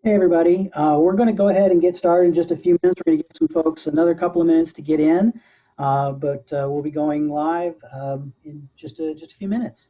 Hey everybody, we're going to go ahead and get started in just a few minutes. We're going to give some folks another couple of minutes to get in, but we'll be going live in just a few minutes.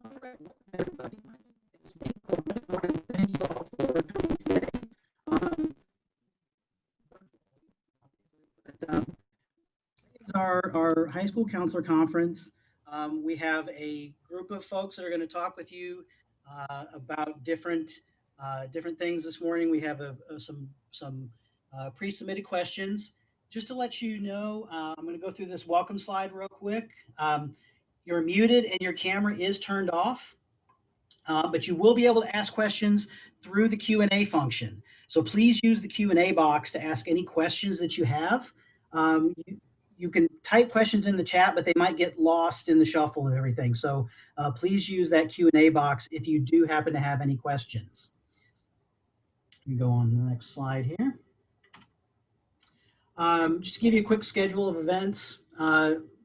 All right, welcome everybody. My name is Nate Coleman. I want to thank you all for coming today. Um, it's our high school counselor conference. We have a group of folks that are going to talk with you about different things this morning. We have some pre-submitted questions. Just to let you know, I'm going to go through this welcome slide real quick. You're muted and your camera is turned off, but you will be able to ask questions through the Q&A function. So please use the Q&A box to ask any questions that you have. You can type questions in the chat, but they might get lost in the shuffle of everything. So please use that Q&A box if you do happen to have any questions. You go on to the next slide here. Just to give you a quick schedule of events,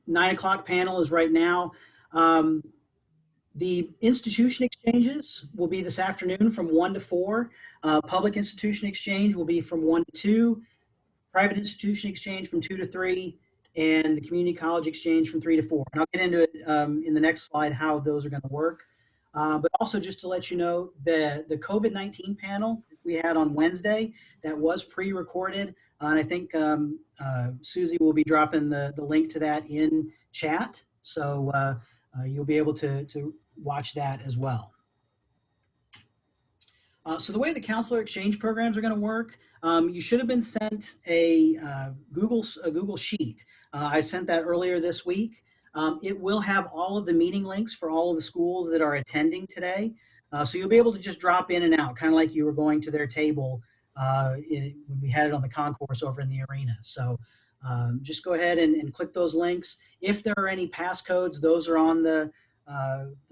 9 o'clock panel is right now. The institution exchanges will be this afternoon from 1 to 4. Public institution exchange will be from 1 to 2. Private institution exchange from 2 to 3. And the community college exchange from 3 to 4. And I'll get into it in the next slide how those are going to work. But also just to let you know, the COVID-19 panel that we had on Wednesday, that was pre-recorded. And I think Susie will be dropping the link to that in chat. So you'll be able to watch that as well. So the way the counselor exchange programs are going to work, you should have been sent a Google Sheet. I sent that earlier this week. It will have all of the meeting links for all of the schools that are attending today. So you'll be able to just drop in and out, kind of like you were going to their table when we had it on the concourse over in the arena. So just go ahead and click those links. If there are any passcodes, those are on the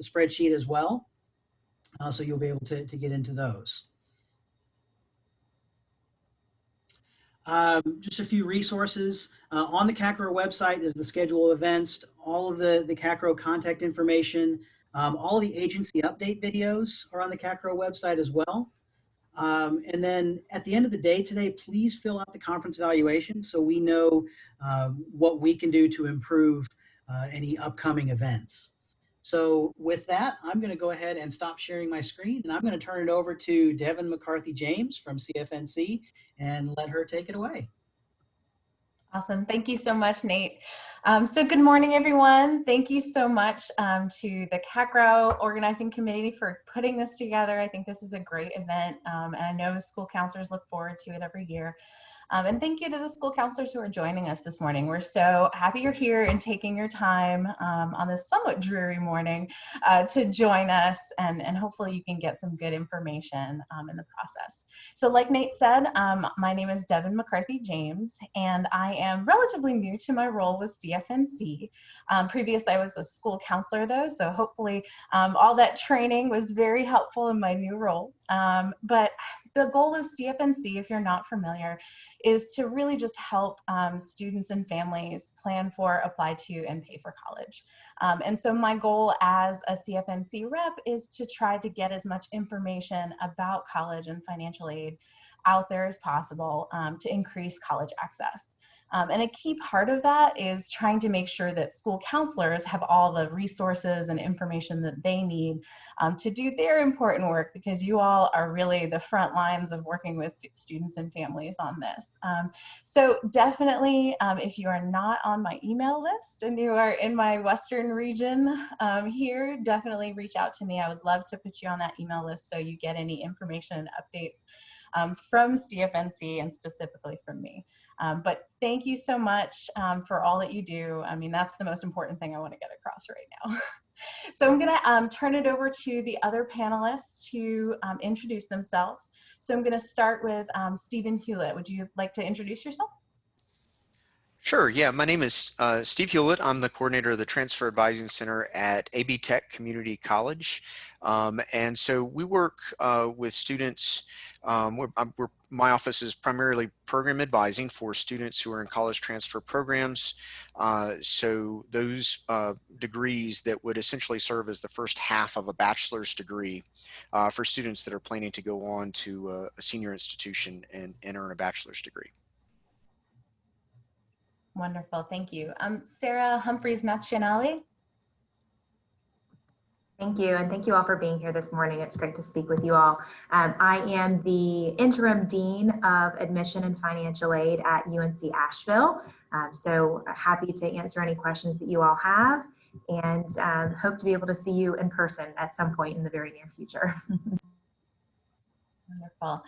spreadsheet as well. So you'll be able to get into those. Just a few resources. On the CACRAO website is the schedule of events, all of the CACRAO contact information, all of the agency update videos are on the CACRAO website as well. And then at the end of the day today, please fill out the conference evaluation so we know what we can do to improve any upcoming events. So with that, I'm going to go ahead and stop sharing my screen, and I'm going to turn it over to Devin McCarthy James from CFNC and let her take it away. Awesome. Thank you so much, Nate. So good morning, everyone. Thank you so much to the CACRAO organizing committee for putting this together. I think this is a great event, and I know school counselors look forward to it every year. And thank you to the school counselors who are joining us this morning. We're so happy you're here and taking your time on this somewhat dreary morning to join us, and hopefully you can get some good information in the process. So like Nate said, my name is Devin McCarthy James, and I am relatively new to my role with CFNC. Previously, I was a school counselor though, so hopefully all that training was very helpful in my new role. But the goal of CFNC, if you're not familiar, is to really just help students and families plan for, apply to, and pay for college. And so my goal as a CFNC rep is to try to get as much information about college and financial aid out there as possible to increase college access. And a key part of that is trying to make sure that school counselors have all the resources and information that they need to do their important work, because you all are really the front lines of working with students and families on this. So definitely, if you are not on my email list and you are in my Western region here, definitely reach out to me. I would love to put you on that email list so you get any information and updates from CFNC and specifically from me. But thank you so much for all that you do. I mean, that's the most important thing I want to get across right now. So I'm going to turn it over to the other panelists to introduce themselves. So I'm going to start with Stephen Hewlett. Would you like to introduce yourself? Sure. Yeah, my name is Steve Hewlett. I'm the coordinator of the Transfer Advising Center at AB Tech Community College. And so we work with students. My office is primarily program advising for students who are in college transfer programs. So those degrees that would essentially serve as the first half of a bachelor's degree for students that are planning to go on to a senior institution and earn a bachelor's degree. Wonderful, thank you. Sarah Humphreys-Nationale. Thank you, and thank you all for being here this morning. It's great to speak with you all. I am the interim dean of admission and financial aid at UNC Asheville. So happy to answer any questions that you all have, and hope to be able to see you in person at some point in the very near future. Wonderful.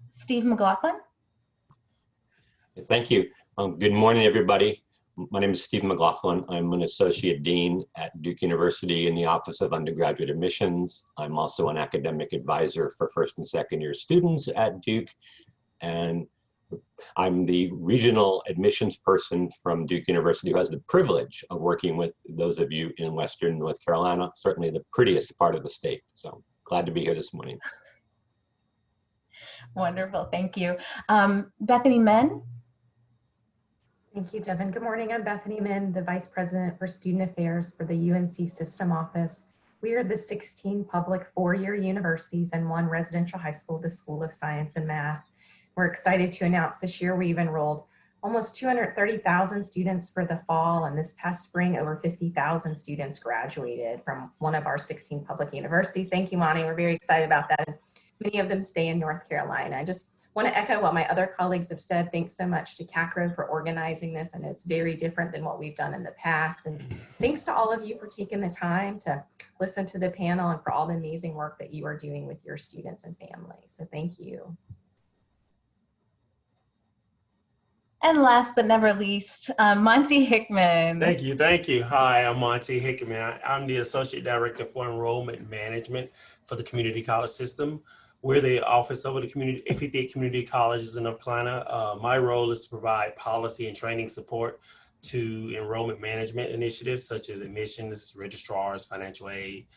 Steve McLaughlin. Thank you. Good morning, everybody. My name is Steve McLaughlin. I'm an associate dean at Duke University in the Office of Undergraduate Admissions. I'm also an academic advisor for first and second year students at Duke. And I'm the regional admissions person from Duke University who has the privilege of working with those of you in Western North Carolina, certainly the prettiest part of the state. So glad to be here this morning. Wonderful, thank you. Bethany Menn. Thank you, Devin. Good morning. I'm Bethany Min, the Vice President for Student Affairs for the UNC System Office. We are the 16 public four-year universities and one residential high school, the School of Science and Math. We're excited to announce this year we've enrolled almost 230,000 students for the fall, and this past spring over 50,000 students graduated from one of our 16 public universities. Thank you, Monty. We're very excited about that. And many of them stay in North Carolina. I just want to echo what my other colleagues have said. Thanks so much to CACRAO for organizing this. I know it's very different than what we've done in the past. And thanks to all of you for taking the time to listen to the panel and for all the amazing work that you are doing with your students and families. So thank you. And last but never least, Monty Hickman. Thank you. Thank you. Hi, I'm Monty Hickman. I'm the Associate Director for Enrollment Management for the Community College System. We're the office of the 58 community colleges in North Carolina. My role is to provide policy and training support to enrollment management initiatives such as admissions, registrars, financial aid.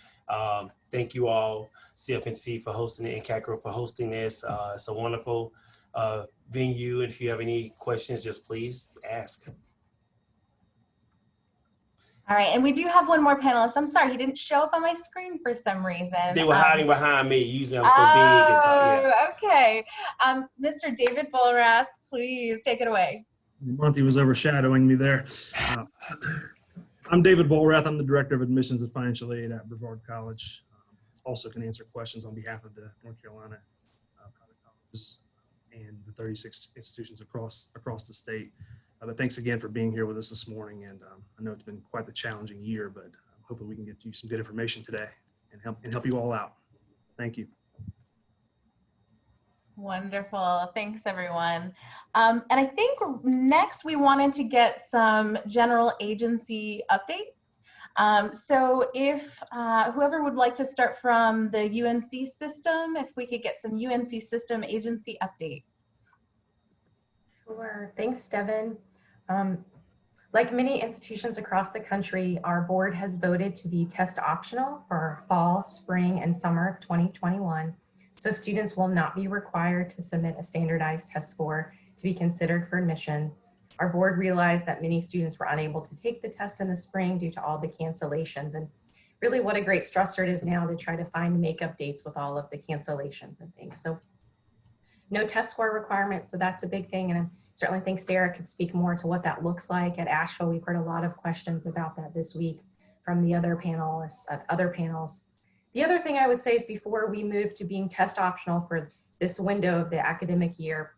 Thank you all, CFNC, for hosting it and CACRAO for hosting this. It's a wonderful venue. If you have any questions, just please ask. All right, and we do have one more panelist. I'm sorry, he didn't show up on my screen for some reason. They were hiding behind me. Usually I'm so big and tall. Yeah. Okay. Mr. David Bullrath, please take it away. Monty was overshadowing me there. I'm David Bullrath. I'm the Director of Admissions and Financial Aid at Brevard College. Also can answer questions on behalf of the North Carolina private colleges. and the 36 institutions across the state. But thanks again for being here with us this morning. And I know it's been quite the challenging year, but hopefully we can get you some good information today and help you all out. Thank you. Wonderful. Thanks, everyone. And I think next we wanted to get some general agency updates. So if whoever would like to start from the UNC system, if we could get some UNC system agency updates. Sure. Thanks, Devin. Like many institutions across the country, our board has voted to be test optional for fall, spring, and summer of 2021. So students will not be required to submit a standardized test score to be considered for admission. Our board realized that many students were unable to take the test in the spring due to all the cancellations. And really what a great stressor it is now to try to find makeup dates with all of the cancellations and things. So no test score requirements, so that's a big thing. And I certainly think Sarah could speak more to what that looks like at Asheville. We've heard a lot of questions about that this week from the other panelists, other panels. The other thing I would say is before we move to being test optional for this window of the academic year,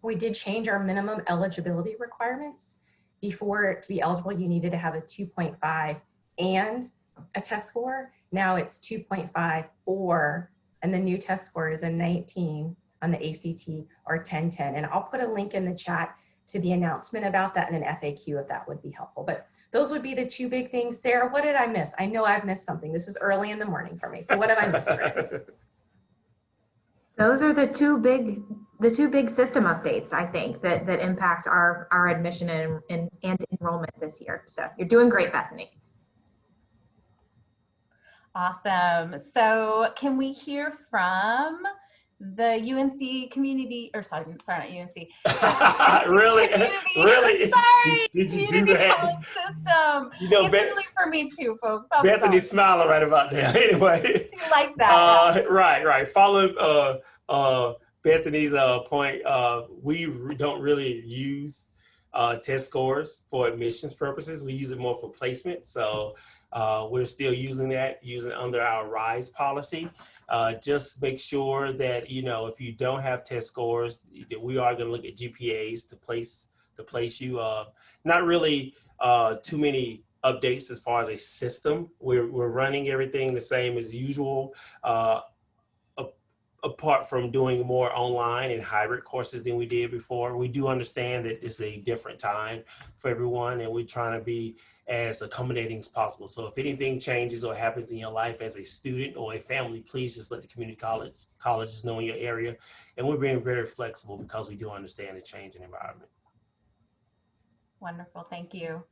we did change our minimum eligibility requirements. Before, to be eligible, you needed to have a 2.5 and a test score. Now it's 2.5 or, and the new test score is a 19 on the ACT or 1010. And I'll put a link in the chat to the announcement about that and an FAQ if that would be helpful. But those would be the two big things. Sarah, what did I miss? I know I've missed something. This is early in the morning for me. So what have I missed? Those are the two big system updates, I think, that impact our admission and enrollment this year. So you're doing great, Bethany. Awesome. So can we hear from the UNC community, or sorry, not UNC. Really? Really? Sorry, Did you do community that? college system. You know, It's early for me too, folks. I'm Bethany's sorry. smiling right about now. Anyway. You like that? Right. Following Bethany's point, we don't really use test scores for admissions purposes. We use it more for placement. So we're still using under our RISE policy. Just make sure that, you know, if you don't have test scores, that we are going to look at GPAs to place you. Not really too many updates as far as a system. We're running everything the same as usual. Apart from doing more online and hybrid courses than we did before. We do understand that it's a different time for everyone, and we're trying to be as accommodating as possible. So if anything changes or happens in your life as a student or a family, please just let the community colleges know in your area. And we're being very flexible because we do understand the changing environment. Wonderful, thank you.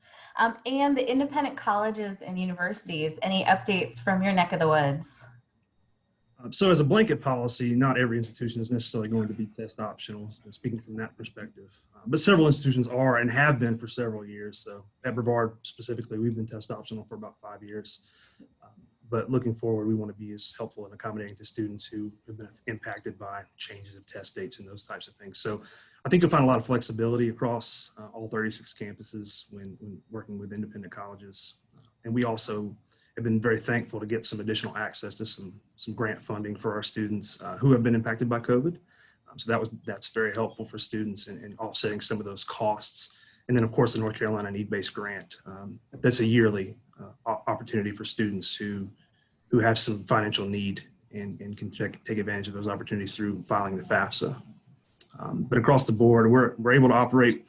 And the independent colleges and universities, any updates from your neck of the woods? So as a blanket policy, not every institution is necessarily going to be test optional, so speaking from that perspective. But several institutions are and have been for several years. So at Brevard specifically, we've been test optional for about 5 years. But looking forward, we want to be as helpful and accommodating to students who have been impacted by changes of test dates and those types of things. So I think you'll find a lot of flexibility across all 36 campuses when working with independent colleges. And we also have been very thankful to get some additional access to some grant funding for our students who have been impacted by COVID. So that's very helpful for students in offsetting some of those costs. And then of course the North Carolina need-based grant. That's a yearly opportunity for students who have some financial need and can take advantage of those opportunities through filing the FAFSA. But across the board, we're able to operate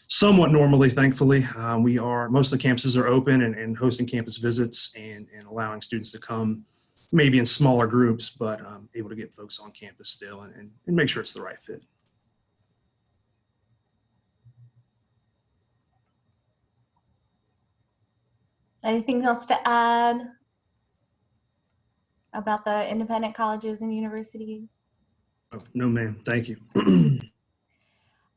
somewhat normally, thankfully. Most of the campuses are open and hosting campus visits and allowing students to come maybe in smaller groups, but able to get folks on campus still and make sure it's the right fit. Anything else to add about the independent colleges and universities? Oh, no, ma'am. Thank you.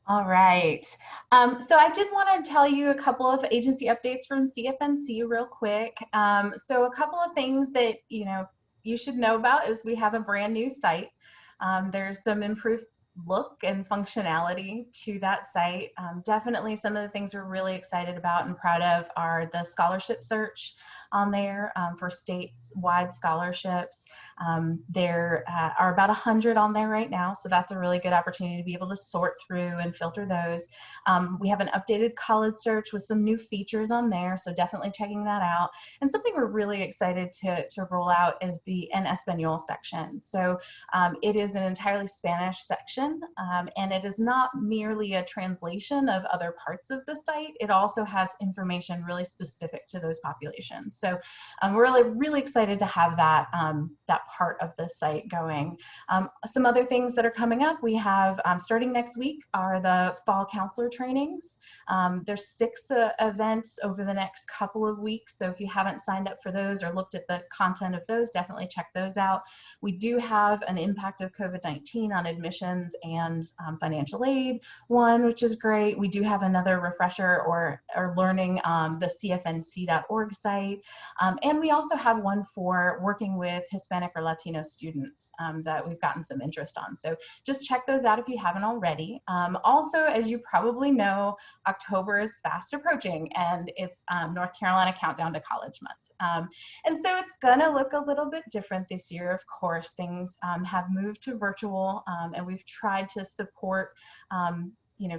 All right. So I did want to tell you a couple of agency updates from CFNC real quick. So a couple of things that you should know about is we have a brand new site. There's some look and functionality to that site. Definitely some of the things we're really excited about and proud of are the scholarship search on there for statewide scholarships. There are about 100 on there right now, so that's a really good opportunity to be able to sort through and filter those. We have an updated college search with some new features on there, so definitely checking that out. And something we're really excited to roll out is the En Español section. So it is an entirely Spanish section, and it is not merely a translation of other parts of the site. It also has information really specific to those populations. So we're really excited to have that, that part of the site going. Some other things that are coming up, we have starting next week are the fall counselor trainings. There's 6 events over the next couple of weeks. So if you haven't signed up for those or looked at the content of those, definitely check those out. We do have an impact of COVID-19 on admissions and financial aid one, which is great. We do have another refresher or learning the cfnc.org site. And we also have one for working with Hispanic or Latino students that we've gotten some interest on. So just check those out if you haven't already. Also, as you probably know, October is fast approaching, and it's North Carolina Countdown to College Month. And so it's gonna look a little bit different this year. Of course, things have moved to virtual, and we've tried to support, you know,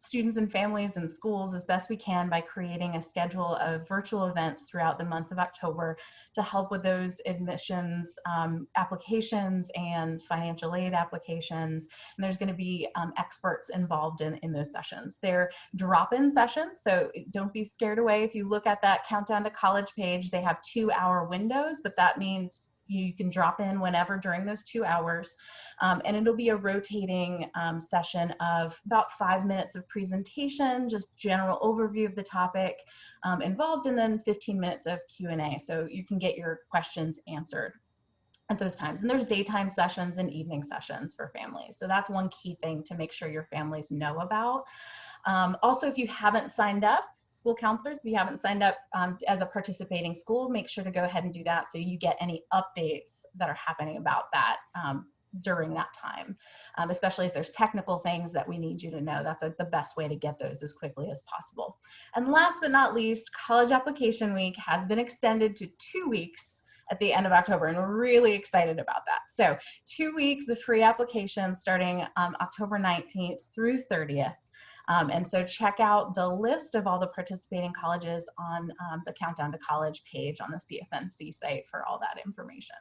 students and families and schools as best we can by creating a schedule of virtual events throughout the month of October to help with those admissions applications and financial aid applications. And there's going to be experts involved in those sessions. They're drop-in sessions, so don't be scared away. If you look at that Countdown to College page, they have 2-hour windows, but that means you can drop in whenever during those 2 hours. And it'll be a rotating session of about 5 minutes of presentation, just general overview of the topic involved, and then 15 minutes of Q&A. So you can get your questions answered at those times. And there's daytime sessions and evening sessions for families. So that's one key thing to make sure your families know about. Also, if you haven't signed up, school counselors, if you haven't signed up as a participating school, make sure to go ahead and do that so you get any updates that are happening about that during that time, especially if there's technical things that we need you to know. That's the best way to get those as quickly as possible. And last but not least, College Application Week has been extended to 2 weeks at the end of October, and we're really excited about that. So 2 weeks of free applications starting October 19th through 30th. And so check out the list of all the participating colleges on the Countdown to College page on the CFNC site for all that information.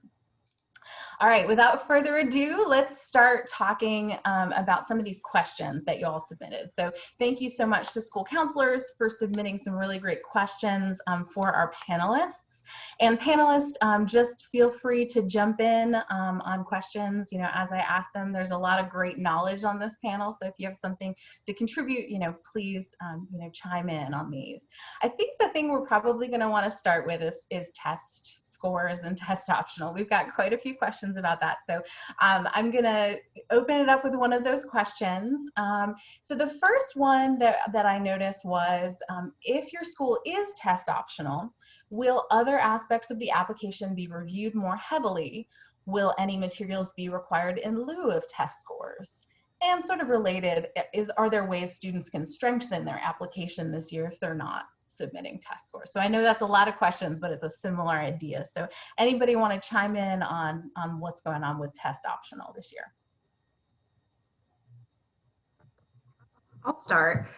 All right, without further ado, let's start talking about some of these questions that you all submitted. So thank you so much to school counselors for submitting some really great questions for our panelists. And panelists, just feel free to jump in on questions, you know, as I ask them. There's a lot of great knowledge on this panel, so if you have something to contribute, you know, please, you know, chime in on these. I think the thing we're probably going to want to start with is test scores and test optional. We've got quite a few questions about that. So I'm going to open it up with one of those questions. So the first one that I noticed was, if your school is test optional, will other aspects of the application be reviewed more heavily? Will any materials be required in lieu of test scores? And sort of related, are there ways students can strengthen their application this year if they're not submitting test scores? So I know that's a lot of questions, but it's a similar idea. So anybody want to chime in on what's going on with test optional this year? I'll start.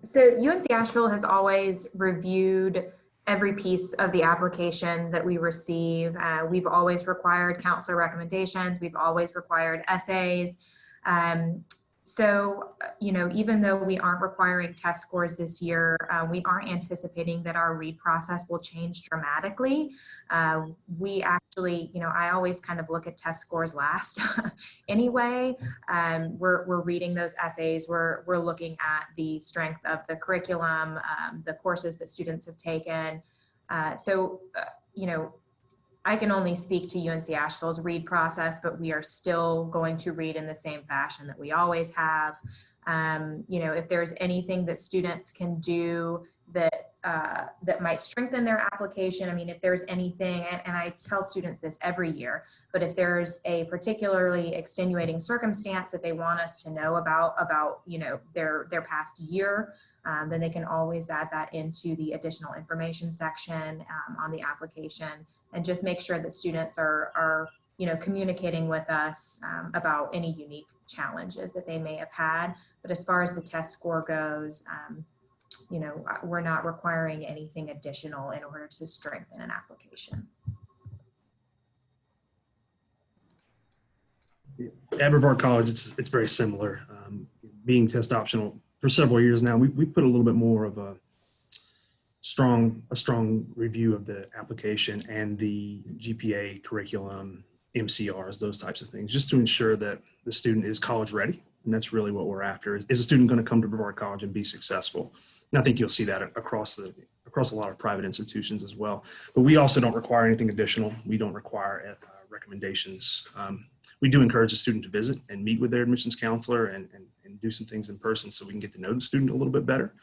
So UNC Asheville has always reviewed every piece of the application that we receive. We've always required counselor recommendations. We've always required essays. So, you know, even though we aren't requiring test scores this year, we aren't anticipating that our read process will change dramatically. We actually, you know, I always kind of look at test scores last anyway. We're reading those essays. We're looking at the strength of the curriculum, the courses that students have taken. You know, I can only speak to UNC Asheville's read process, but we are still going to read in the same fashion that we always have. You know, if there's anything that students can do that that might strengthen their application. I mean, if there's anything, and I tell students this every year, but if there's a particularly extenuating circumstance that they want us to know about you know, their past year, then they can always add that into the additional information section on the application, and just make sure that students are you know, communicating with us about any unique challenges that they may have had. But as far as the test score goes, you know, we're not requiring anything additional in order to strengthen an application. At Brevard College, it's very similar. Being test optional for several years now, we put a little bit more of a strong review of the application and the GPA curriculum, MCRs, those types of things, just to ensure that the student is college ready. And that's really what we're after. Is a student going to come to Brevard College and be successful? And I think you'll see that across a lot of private institutions as well. But we also don't require anything additional. We don't require recommendations. We do encourage the student to visit and meet with their admissions counselor and do some things in person so we can get to know the student a little bit better.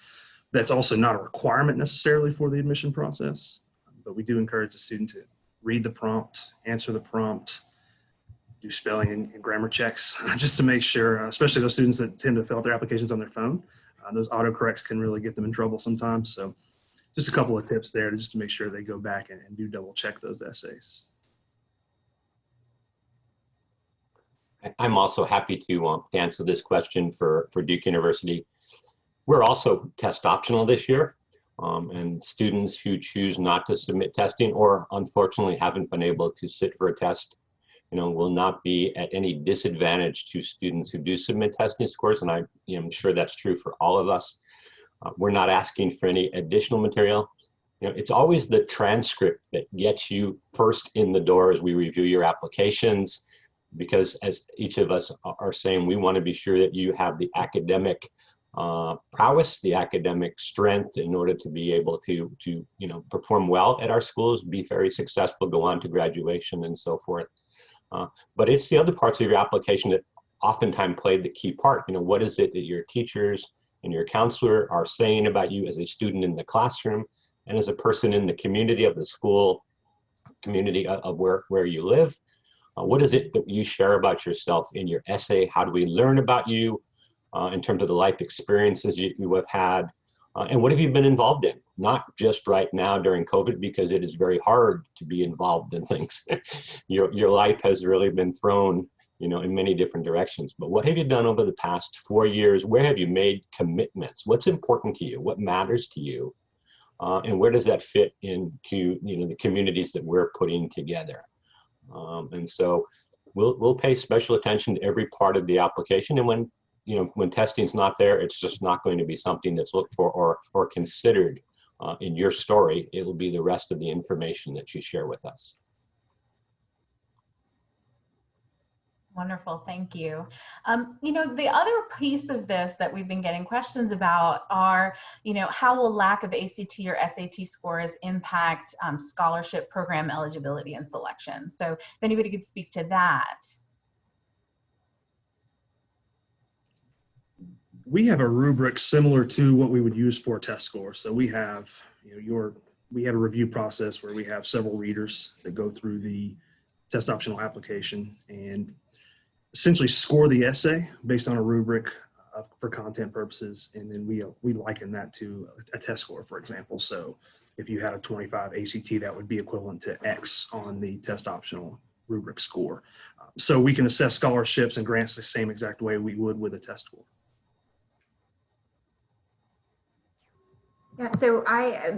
That's also not a requirement necessarily for the admission process, but we do encourage the student to read the prompt, answer the prompt, do spelling and grammar checks, just to make sure, especially those students that tend to fill out their applications on their phone. Those autocorrects can really get them in trouble sometimes. So just a couple of tips there just to make sure they go back and do double check those essays. I'm also happy to answer this question for Duke University. We're also test optional this year, and students who choose not to submit testing or unfortunately haven't been able to sit for a test, you know, will not be at any disadvantage to students who do submit testing scores, and I am sure that's true for all of us. We're not asking for any additional material. You know, it's always the transcript that gets you first in the door as we review your applications, because as each of us are saying, we want to be sure that you have the academic prowess, the academic strength in order to be able to you know, perform well at our schools, be very successful, go on to graduation and so forth. But it's the other parts of your application that oftentimes play the key part. You know, what is it that your teachers and your counselor are saying about you as a student in the classroom and as a person in the community of the school, community of where you live? What is it that you share about yourself in your essay? How do we learn about you in terms of the life experiences you have had? And what have you been involved in? Not just right now during COVID, because it is very hard to be involved in things. Your life has really been thrown, you know, in many different directions. But what have you done over the past 4 years? Where have you made commitments? What's important to you? What matters to you? And where does that fit into, you know, the communities that we're putting together? And so we'll pay special attention to every part of the application. And when testing's not there, it's just not going to be something that's looked for or considered in your story. It will be the rest of the information that you share with us. Wonderful, thank you. You know, the other piece of this that we've been getting questions about are, you know, how will lack of ACT or SAT scores impact scholarship program eligibility and selection? So if anybody could speak to that. We have a rubric similar to what we would use for a test score. So we have, you know, we have a review process where we have several readers that go through the test optional application and essentially score the essay based on a rubric for content purposes. And then we liken that to a test score, for example. So if you had a 25 ACT, that would be equivalent to X on the test optional rubric score. So we can assess scholarships and grants the same exact way we would with a test score. Yeah, so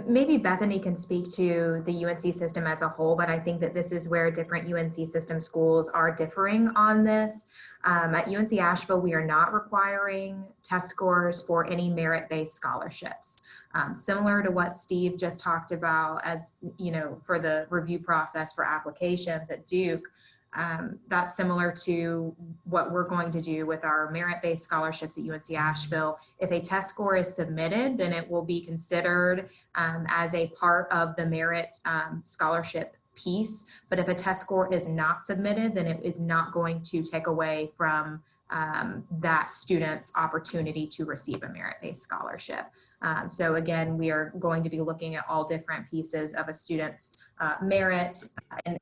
maybe Bethany can speak to the UNC system as a whole, but I think that this is where different UNC system schools are differing on this. At UNC Asheville, we are not requiring test scores for any merit-based scholarships. Similar to what Steve just talked about as, you know, for the review process for applications at Duke, that's similar to what we're going to do with our merit-based scholarships at UNC Asheville. If a test score is submitted, then it will be considered as a part of the merit scholarship piece. But if a test score is not submitted, then it is not going to take away from that student's opportunity to receive a merit-based scholarship. So again, we are going to be looking at all different pieces of a student's merit,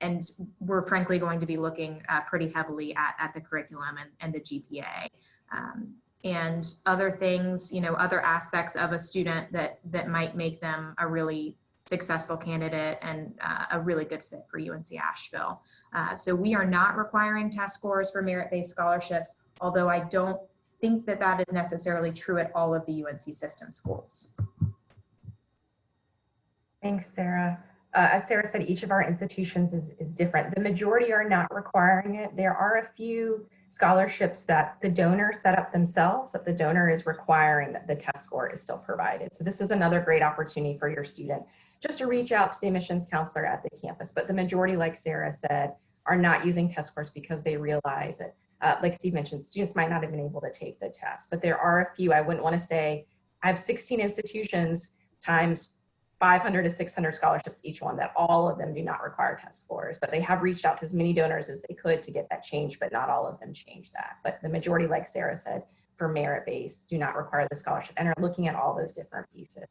and we're frankly going to be looking pretty heavily at the curriculum and the GPA. And other things, other aspects of a student that might make them a really successful candidate and a really good fit for UNC Asheville. So we are not requiring test scores for merit-based scholarships, although I don't think that is necessarily true at all of the UNC system schools. Thanks, Sarah. As Sarah said, each of our institutions is different. The majority are not requiring it. There are a few scholarships that the donor set up themselves, that the donor is requiring that the test score is still provided. So this is another great opportunity for your student just to reach out to the admissions counselor at the campus. But the majority, like Sarah said, are not using test scores because they realize that, like Steve mentioned, students might not have been able to take the test. But there are a few. I wouldn't want to say I have 16 institutions times 500 to 600 scholarships each one, that all of them do not require test scores, but they have reached out to as many donors as they could to get that change, but not all of them change that. But the majority, like Sarah said, for merit-based do not require the scholarship and are looking at all those different pieces.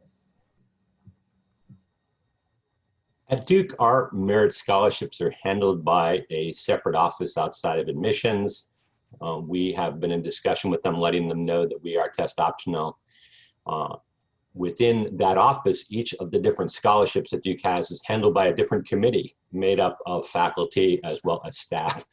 At Duke, our merit scholarships are handled by a separate office outside of admissions. We have been in discussion with them, letting them know that we are test optional. Within that office, each of the different scholarships that Duke has is handled by a different committee made up of faculty as well as staff.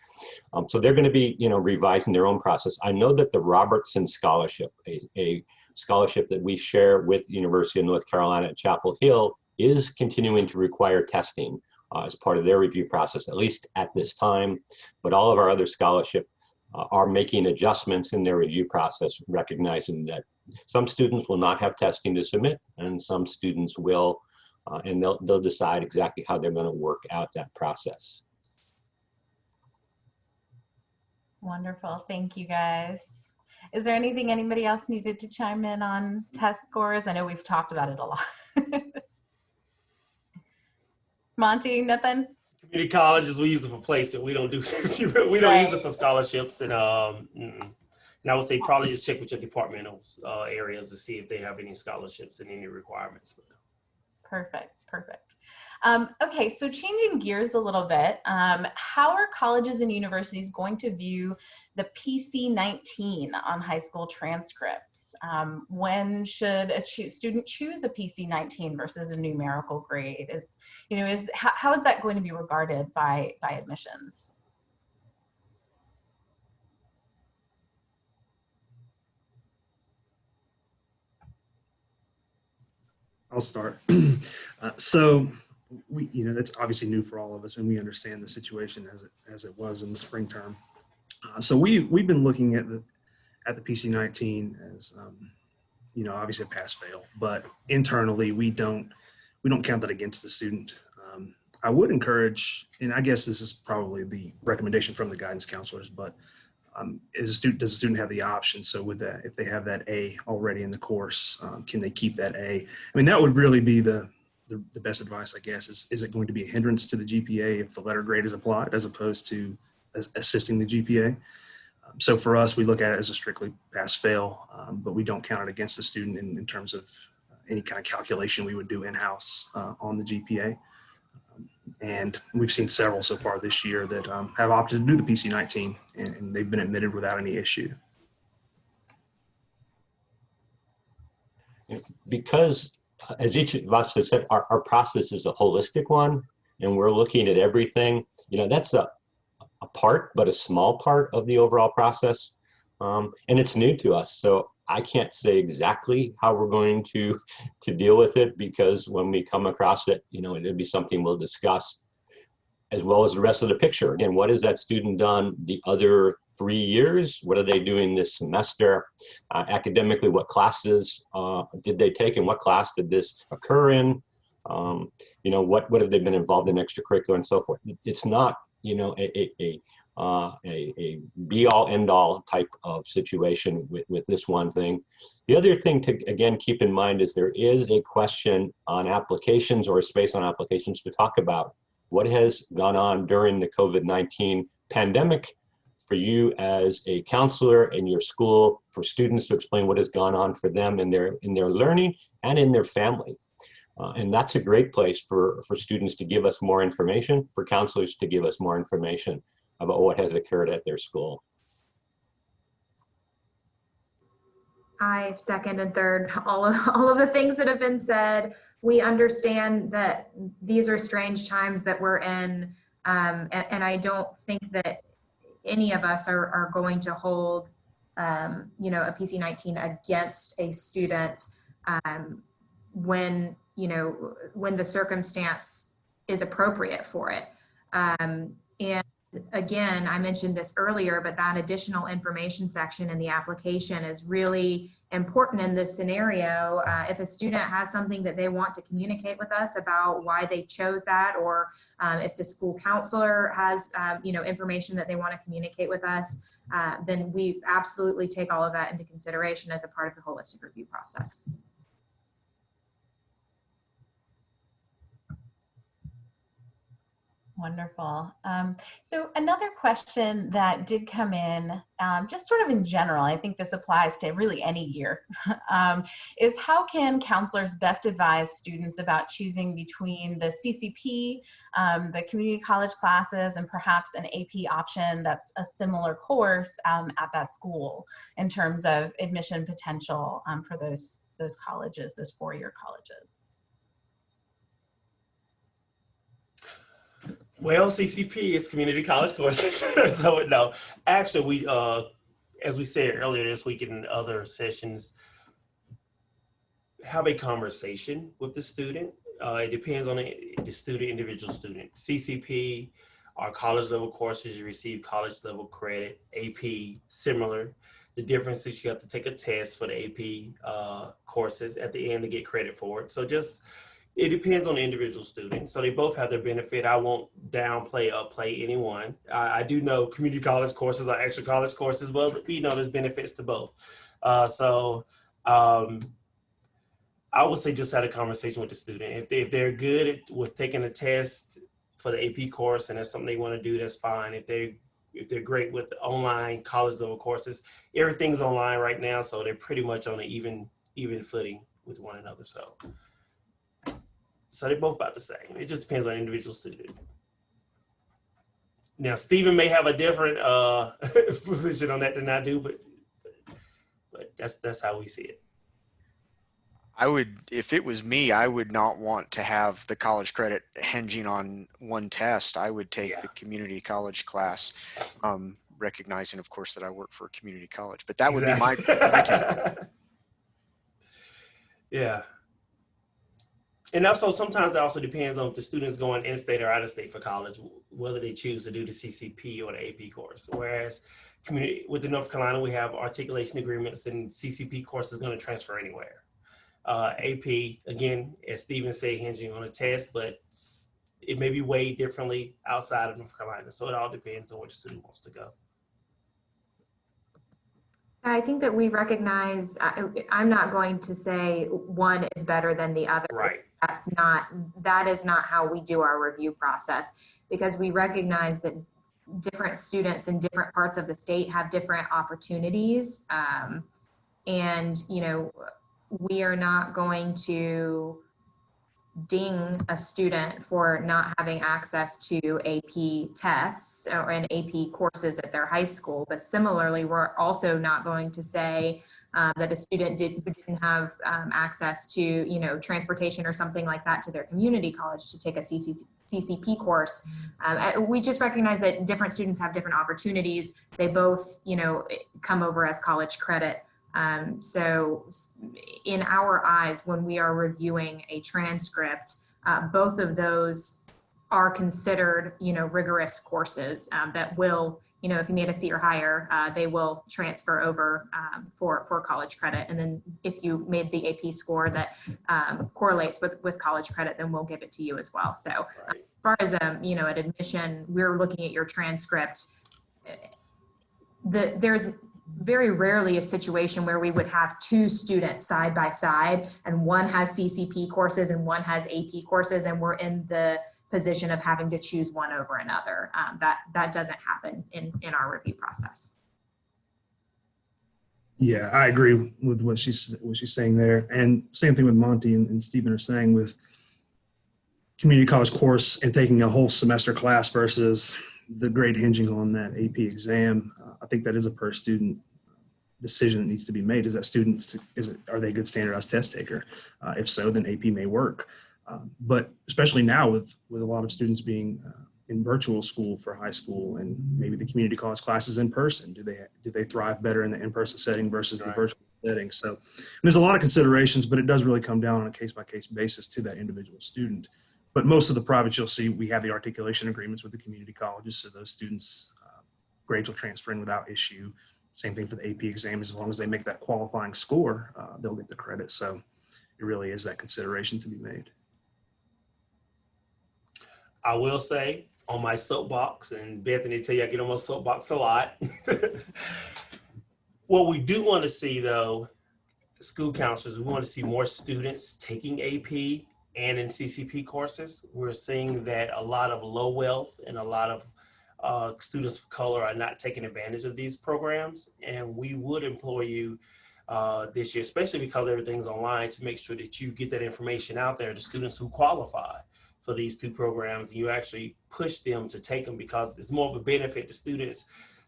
So they're going to be, revising their own process. I know that the Robertson Scholarship, a scholarship that we share with the University of North Carolina at Chapel Hill, is continuing to require testing as part of their review process, at least at this time. But all of our other scholarships are making adjustments in their review process, recognizing that some students will not have testing to submit and some students will, and they'll decide exactly how they're going to work out that process. Wonderful. Thank you, guys. Is there anything anybody else needed to chime in on test scores? I know we've talked about it a lot. Monty, nothing? Community colleges, we use it for placement. We don't do we don't use it for scholarships, and I would say probably just check with your departmental areas to see if they have any scholarships and any requirements. Perfect. Okay, so changing gears a little bit, how are colleges and universities going to view the PC-19 on high school transcripts? When should a student choose a PC-19 versus a numerical grade? How is that going to be regarded by admissions? I'll start. So we, that's obviously new for all of us, and we understand the situation as it was in the spring term. So we've been looking at the PC-19 as obviously a pass-fail, but internally we don't count that against the student. I would encourage, and I guess this is probably the recommendation from the guidance counselors, but does the student have the option? So with that, if they have that A already in the course, can they keep that A? I mean, that would really be the best advice, I guess. Is it going to be a hindrance to the GPA if the letter grade is applied as opposed to assisting the GPA? So for us, we look at it as a strictly pass-fail, but we don't count it against the student in terms of any kind of calculation we would do in-house on the GPA. And we've seen several so far this year that have opted to do the PC-19, and they've been admitted without any issue. Because, as each of us has said, our process is a holistic one, and we're looking at everything. That's a part, but a small part of the overall process, and it's new to us. So I can't say exactly how we're going to deal with it, because when we come across it, it'll be something we'll discuss, as well as the rest of the picture. Again, what has that student done the other 3 years? What are they doing this semester? Academically, what classes did they take, and what class did this occur in? What have they been involved in extracurricular and so forth? It's not, a be-all, end-all type of situation with this one thing. The other thing to, again, keep in mind is there is a question on applications, or a space on applications, to talk about what has gone on during the COVID-19 pandemic for you as a counselor in your school, for students to explain what has gone on for them in their learning and in their family. And that's a great place for students to give us more information, for counselors to give us more information about what has occurred at their school. I second and third all of the things that have been said. We understand that these are strange times that we're in, and I don't think that any of us are going to hold, you know, a PC-19 against a student when, you know, when the circumstance is appropriate for it. And again, I mentioned this earlier, but that additional information section in the application is really important in this scenario. If a student has something that they want to communicate with us about why they chose that, or if the school counselor has, you know, information that they want to communicate with us, then we absolutely take all of that into consideration as a part of the holistic review process. Wonderful. So another question that did come in, just sort of in general, I think this applies to really any year, is how can counselors best advise students about choosing between the CCP, the community college classes, and perhaps an AP option that's a similar course at that school in terms of admission potential for those colleges, those four-year colleges? Well, CCP is community college courses. So no, actually we, as we said earlier this week in other sessions, have a conversation with the student. It depends on the student, individual student. CCP are college level courses. You receive college level credit. AP, similar. The difference is you have to take a test for the AP courses at the end to get credit for it. So just, it depends on the individual student. So they both have their benefit. I won't downplay or play anyone. I do know community college courses are extra college courses, but you know, there's benefits to both. I would say just have a conversation with the student. If they're good with taking a test for the AP course and that's something they want to do, that's fine. If they're great with the online college level courses, everything's online right now, so they're pretty much on an even footing with one another. So they're both about the same. It just depends on the individual student. Now, Stephen may have a different position on that than I do, but that's how we see it. I would, if it was me, I would not want to have the college credit hinging on one test. I would take the community college class, recognizing, of course, that I work for a community college. But that would be my take. Yeah. And also, sometimes it also depends on if the student's going in-state or out-of-state for college, whether they choose to do the CCP or the AP course. Whereas with the North Carolina, we have articulation agreements, and CCP course is going to transfer anywhere. AP, again, as Stephen said, hinging on a test, but it may be weighed differently outside of North Carolina. So it all depends on where the student wants to go. I think that we recognize, I'm not going to say one is better than the other. Right. That is not how we do our review process, because we recognize that different students in different parts of the state have different opportunities. And, you know, we are not going to ding a student for not having access to AP tests and AP courses at their high school. But similarly, we're also not going to say that a student didn't have access to, you know, transportation or something like that to their community college to take a CCP course. We just recognize that different students have different opportunities. They both, you know, come over as college credit. So in our eyes, when we are reviewing a transcript, both of those are considered, you know, rigorous courses that will, you know, if you made a C or higher, they will transfer over for college credit. And then if you made the AP score that correlates with college credit, then we'll give it to you as well. So as far as, you know, at admission, we're looking at your transcript. There's very rarely a situation where we would have two students side by side and one has CCP courses and one has AP courses, and we're in the position of having to choose one over another. That doesn't happen in our review process. Yeah, I agree with what she's saying there. And same thing with Monty and Stephen are saying with community college course and taking a whole semester class versus the grade hinging on that AP exam. I think that is a per student decision that needs to be made. Is that students, are they a good standardized test taker? If so, then AP may work. But especially now with a lot of students being in virtual school for high school and maybe the community college classes in person, do they thrive better in the in-person setting versus the virtual setting? So there's a lot of considerations, but it does really come down on a case-by-case basis to that individual student. But most of the privates you'll see, we have the articulation agreements with the community colleges, so those students' grades will transfer in without issue. Same thing for the AP exam. As long as they make that qualifying score, they'll get the credit. So it really is that consideration to be made. I will say on my soapbox, and Bethany tell you I get on my soapbox a lot. What we do want to see though, school counselors, we want to see more students taking AP and in CCP courses. We're seeing that a lot of low wealth and a lot of students of color are not taking advantage of these programs. And we would employ you this year, especially because everything's online, to make sure that you get that information out there to students who qualify for these two programs. And you actually push them to take them because it's more of a benefit to students,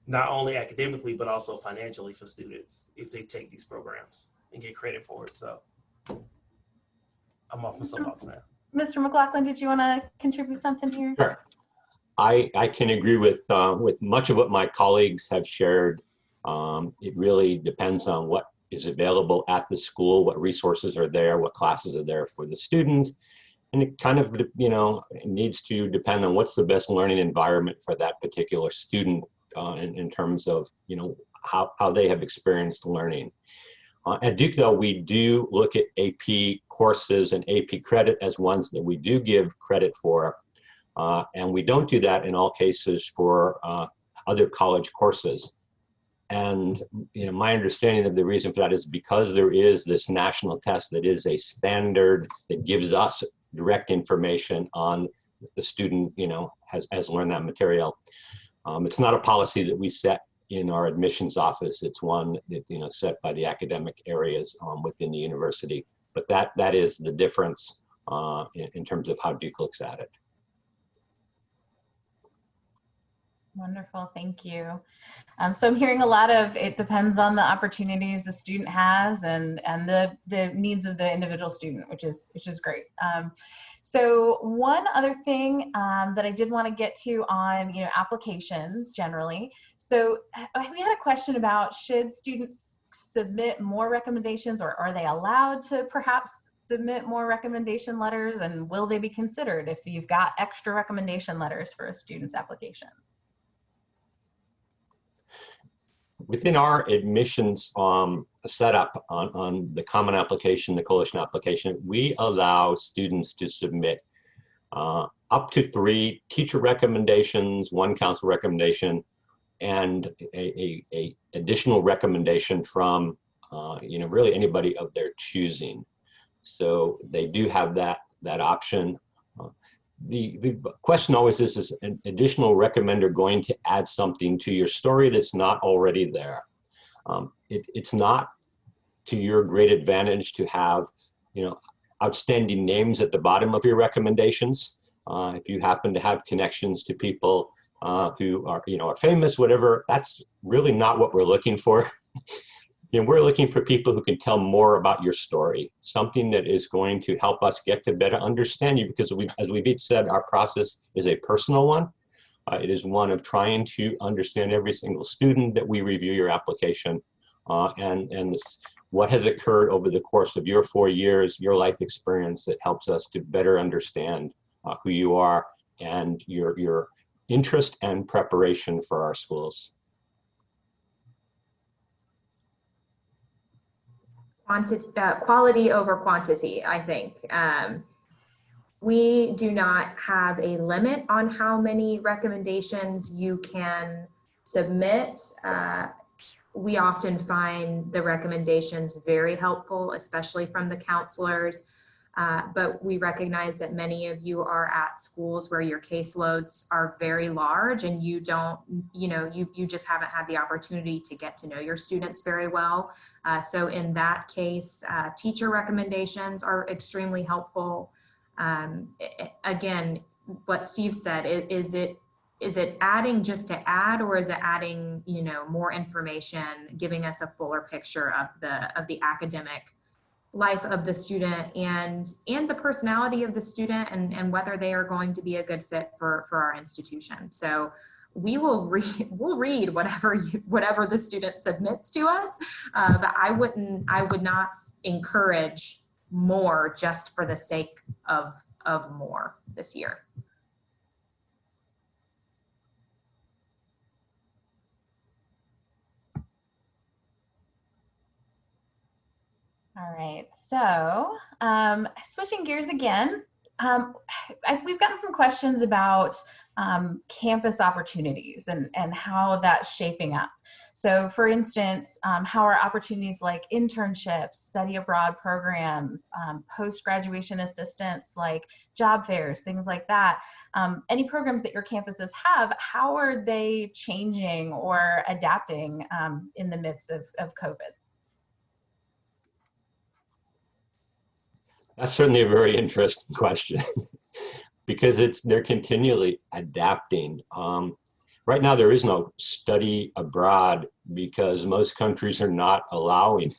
not only academically, but also financially for students if they take these programs and get credit for it. So I'm off my soapbox now. Mr. McLaughlin, did you want to contribute something here? Sure. I can agree with much of what my colleagues have shared. It really depends on what is available at the school, what resources are there, what classes are there for the student. And it kind of, it needs to depend on what's the best learning environment for that particular student in terms of, how they have experienced learning. At Duke, though, we do look at AP courses and AP credit as ones that we do give credit for. And we don't do that in all cases for other college courses. And my understanding of the reason for that is because there is this national test that is a standard that gives us direct information on the student, has learned that material. It's not a policy that we set in our admissions office. It's one that set by the academic areas within the university. But that is the difference in terms of how Duke looks at it. Wonderful, thank you. So I'm hearing a lot of it depends on the opportunities the student has and the needs of the individual student, which is great. So one other thing that I did want to get to on applications generally. So we had a question about should students submit more recommendations, or are they allowed to perhaps submit more recommendation letters, and will they be considered if you've got extra recommendation letters for a student's application? Within our admissions setup on the common application, the coalition application, we allow students to submit up to 3 teacher recommendations, 1 council recommendation, and a additional recommendation from really anybody of their choosing. So they do have that option. The question always is an additional recommender going to add something to your story that's not already there? It's not to your great advantage to have, outstanding names at the bottom of your recommendations. If you happen to have connections to people who are famous, whatever, that's really not what we're looking for. We're looking for people who can tell more about your story, something that is going to help us get to better understand you, because as we've each said, our process is a personal one. It is one of trying to understand every single student that we review your application and what has occurred over the course of your 4 years, your life experience that helps us to better understand who you are and your interest and preparation for our schools. Quality over quantity, I think. We do not have a limit on how many recommendations you can submit. We often find the recommendations very helpful, especially from the counselors. But we recognize that many of you are at schools where your caseloads are very large and you don't, you just haven't had the opportunity to get to know your students very well. So in that case, teacher recommendations are extremely helpful. Again, what Steve said, is it adding just to add, or is it adding, more information, giving us a fuller picture of the academic life of the student and the personality of the student and whether they are going to be a good fit for our institution. So we'll read whatever the student submits to us, but I would not encourage more just for the sake of more this year. All right, so switching gears again, we've gotten some questions about campus opportunities and how that's shaping up. So for instance, how are opportunities like internships, study abroad programs, post-graduation assistance like job fairs, things like that, any programs that your campuses have, how are they changing or adapting in the midst of COVID? That's certainly a very interesting question because they're continually adapting. Right now, there is no study abroad because most countries are not allowing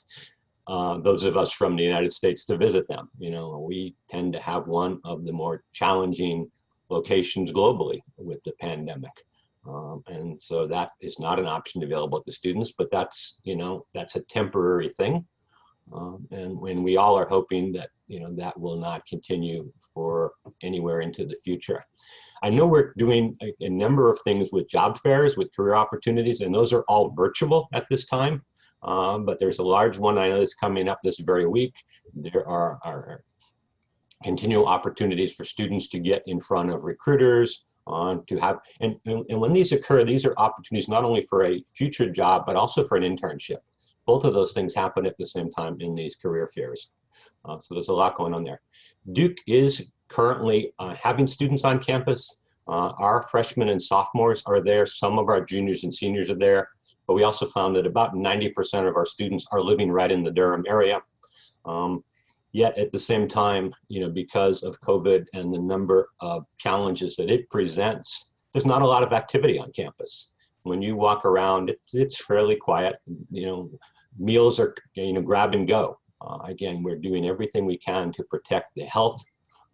those of us from the United States to visit them. We tend to have one of the more challenging locations globally with the pandemic. And so that is not an option available to students, but that's a temporary thing. And when we all are hoping that that will not continue for anywhere into the future. I know we're doing a number of things with job fairs, with career opportunities, and those are all virtual at this time. But there's a large one I know that's coming up this very week. There are continual opportunities for students to get in front of recruiters, to have, and when these occur, these are opportunities not only for a future job, but also for an internship. Both of those things happen at the same time in these career fairs. So there's a lot going on there. Duke is currently having students on campus. Our freshmen and sophomores are there. Some of our juniors and seniors are there. But we also found that about 90% of our students are living right in the Durham area. Yet at the same time, because of COVID and the number of challenges that it presents, there's not a lot of activity on campus. When you walk around, it's fairly quiet. Meals are grab and go. Again, we're doing everything we can to protect the health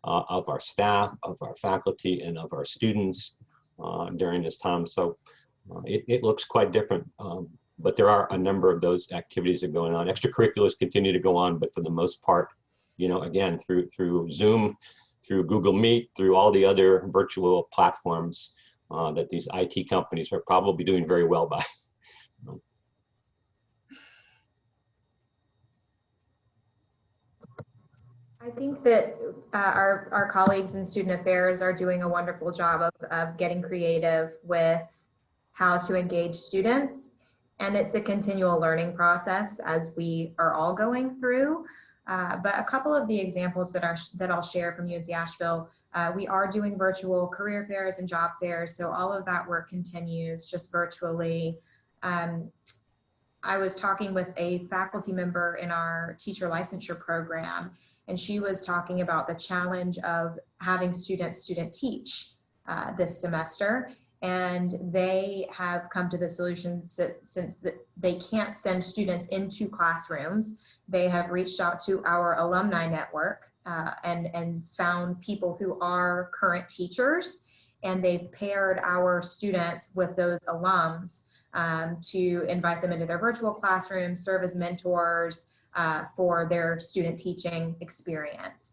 of our staff, of our faculty, and of our students during this time. So it looks quite different. But there are a number of those activities that are going on. Extracurriculars continue to go on, but for the most part, again, through Zoom, through Google Meet, through all the other virtual platforms that these IT companies are probably doing very well by. I think that our colleagues in student affairs are doing a wonderful job of getting creative with how to engage students. And it's a continual learning process as we are all going through. But a couple of the examples that I'll share from UNC Asheville, we are doing virtual career fairs and job fairs. So all of that work continues just virtually. I was talking with a faculty member in our teacher licensure program, and she was talking about the challenge of having student teach this semester. And they have come to the solution since they can't send students into classrooms, they have reached out to our alumni network and found people who are current teachers, and they've paired our students with those alums to invite them into their virtual classrooms, serve as mentors for their student teaching experience.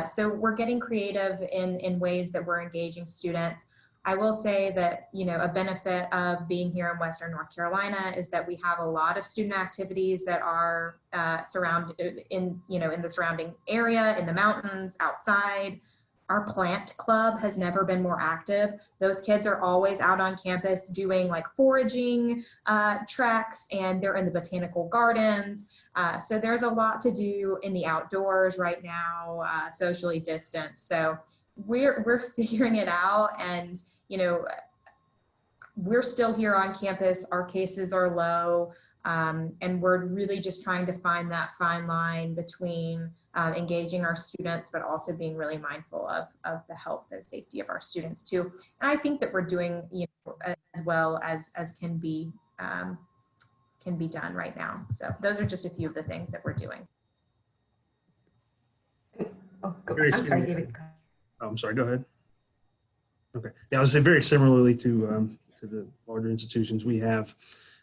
So we're getting creative in ways that we're engaging students. I will say that, a benefit of being here in Western North Carolina is that we have a lot of student activities that are surrounded in the surrounding area, in the mountains, outside. Our plant club has never been more active. Those kids are always out on campus doing like foraging treks, and they're in the botanical gardens. So there's a lot to do in the outdoors right now, socially distanced. So we're figuring it out, and you know, we're still here on campus. Our cases are low, and we're really just trying to find that fine line between engaging our students, but also being really mindful of the health and safety of our students too. And I think that we're doing, you know, as well as can be done right now. So those are just a few of the things that we're doing. Oh, I'm sorry, David. Oh, I'm sorry, go ahead. Okay. Yeah, I would say very similarly to the larger institutions, we have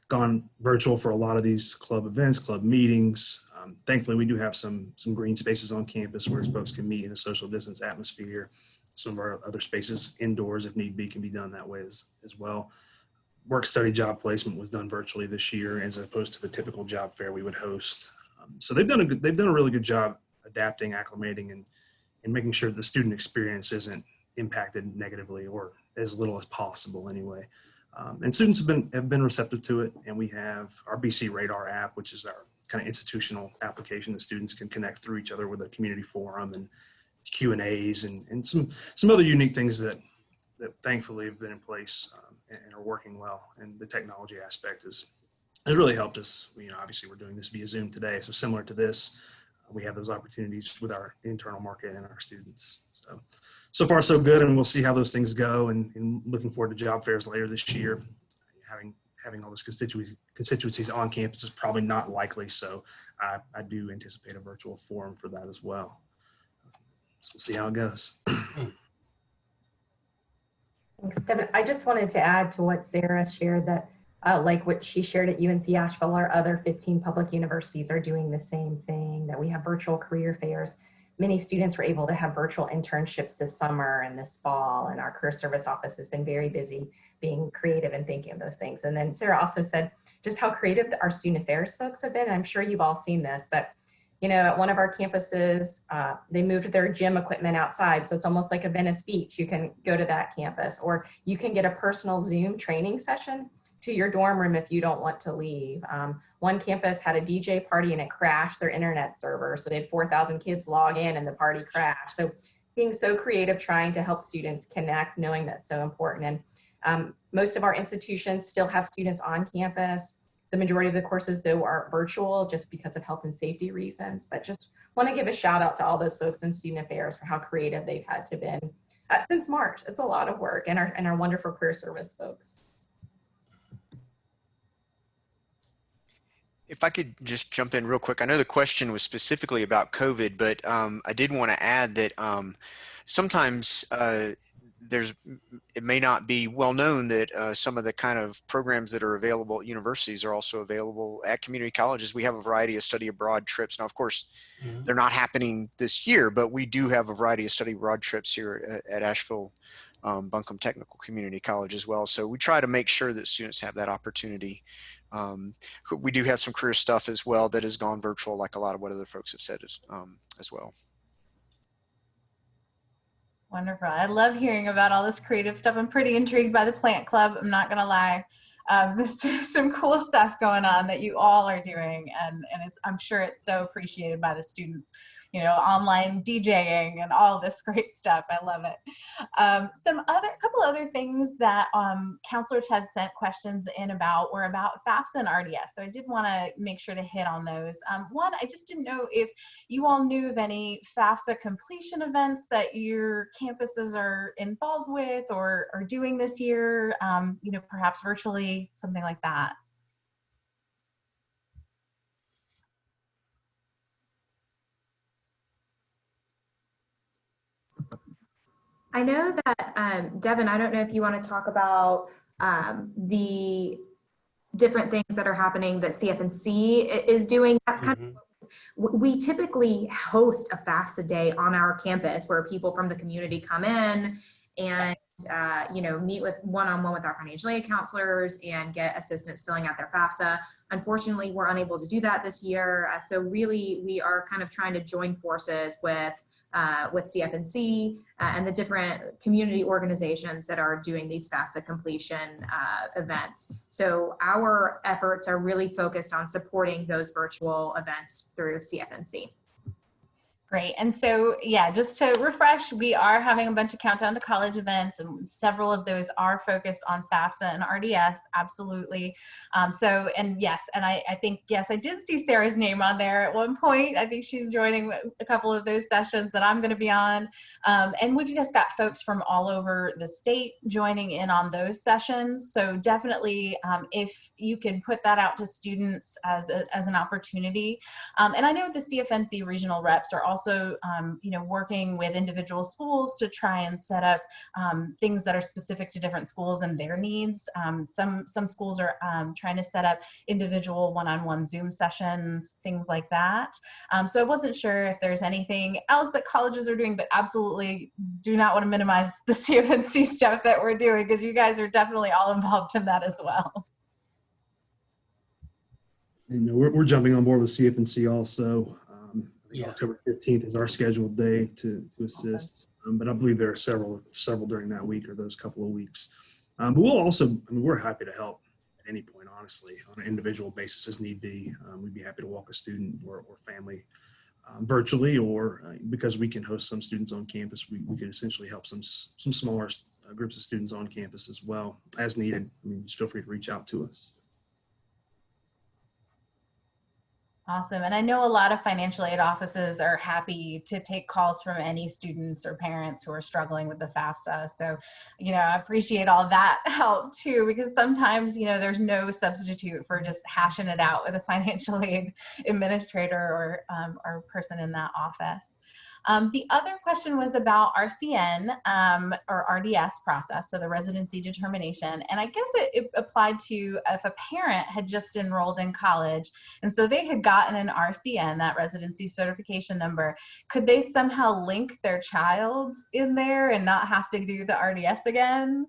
gone virtual for a lot of these club events, club meetings. Thankfully, we do have some green spaces on campus where folks can meet in a social distance atmosphere. Some of our other spaces indoors, if need be, can be done that way as well. Work study job placement was done virtually this year, as opposed to the typical job fair we would host. So they've done a really good job adapting, acclimating, and making sure the student experience isn't impacted negatively, or as little as possible anyway. And students have been receptive to it, and we have our BC Radar app, which is our kind of institutional application that students can connect through each other with a community forum and Q&As and some other unique things that thankfully have been in place and are working well. And the technology aspect has really helped us. You know, obviously we're doing this via Zoom today, so similar to this, we have those opportunities with our internal market and our students. So far so good, and we'll see how those things go, and looking forward to job fairs later this year. Having all those constituencies on campus is probably not likely, so I do anticipate a virtual forum for that as well. So we'll see how it goes. Thanks, Devin. I just wanted to add to what Sarah shared, that like what she shared at UNC Asheville, our other 15 public universities are doing the same thing, that we have virtual career fairs. Many students were able to have virtual internships this summer and this fall, and our career service office has been very busy being creative and thinking of those things. And then Sarah also said just how creative our student affairs folks have been. And I'm sure you've all seen this, but you know, at one of our campuses, they moved their gym equipment outside. So it's almost like a Venice Beach. You can go to that campus, or you can get a personal Zoom training session to your dorm room if you don't want to leave. One campus had a DJ party and it crashed their internet server. So they had 4,000 kids log in and the party crashed. So being so creative, trying to help students connect, knowing that's so important. And most of our institutions still have students on campus. The majority of the courses, though, are virtual just because of health and safety reasons. But just want to give a shout out to all those folks in student affairs for how creative they've had to been since March. It's a lot of work, and our wonderful career service folks. If I could just jump in real quick. I know the question was specifically about COVID, but I did want to add that sometimes it may not be well known that some of the kind of programs that are available at universities are also available at community colleges. We have a variety of study abroad trips. Now, of course, they're not happening this year, but we do have a variety of study abroad trips here at Asheville Buncombe Technical Community College as well. So we try to make sure that students have that opportunity. We do have some career stuff as well that has gone virtual, like a lot of what other folks have said as well. Wonderful. I love hearing about all this creative stuff. I'm pretty intrigued by the plant club. I'm not going to lie. There's some cool stuff going on that you all are doing, and I'm sure it's so appreciated by the students. You know, online DJing and all this great stuff. I love it. Couple other things that counselors had sent questions in about were about FAFSA and RDS. So I did want to make sure to hit on those. One, I just didn't know if you all knew of any FAFSA completion events that your campuses are involved with or are doing this year, you know, perhaps virtually, something like that. I know that, Devin, I don't know if you want to talk about the different things that are happening that CF&C is doing. That's kind of, we typically host a FAFSA day on our campus where people from the community come in and you know, meet with one-on-one with our financial aid counselors and get assistance filling out their FAFSA. Unfortunately, we're unable to do that this year. So really, we are kind of trying to join forces with with CFNC and the different community organizations that are doing these FAFSA completion events. So our efforts are really focused on supporting those virtual events through CFNC. Great. And so, yeah, just to refresh, we are having a bunch of Countdown to College events, and several of those are focused on FAFSA and RDS, absolutely. And yes, and I think, yes, I did see Sarah's name on there at one point. I think she's joining a couple of those sessions that I'm going to be on. And we've just got folks from all over the state joining in on those sessions. So definitely, if you can put that out to students as an opportunity. And I know the CFNC regional reps are also working with individual schools to try and set up things that are specific to different schools and their needs. Some schools are trying to set up individual one-on-one Zoom sessions, things like that. So I wasn't sure if there's anything else that colleges are doing, but absolutely do not want to minimize the CFNC stuff that we're doing, because you guys are definitely all involved in that as well. We're jumping on board with CFNC also. Yeah. October 15th is our scheduled day to assist, but I believe there are several during that week or those couple of weeks. But we'll also, we're happy to help at any point, honestly, on an individual basis as need be. We'd be happy to walk a student or family virtually, or because we can host some students on campus, we could essentially help some smaller groups of students on campus as well as needed. Just feel free to reach out to us. Awesome. And I know a lot of financial aid offices are happy to take calls from any students or parents who are struggling with the FAFSA. So, I appreciate all that help too, because sometimes, there's no substitute for just hashing it out with a financial aid administrator or person in that office. The other question was about RCN or RDS process, so the residency determination. And I guess it applied to if a parent had just enrolled in college, and so they had gotten an RCN, that residency certification number. Could they somehow link their child in there and not have to do the RDS again?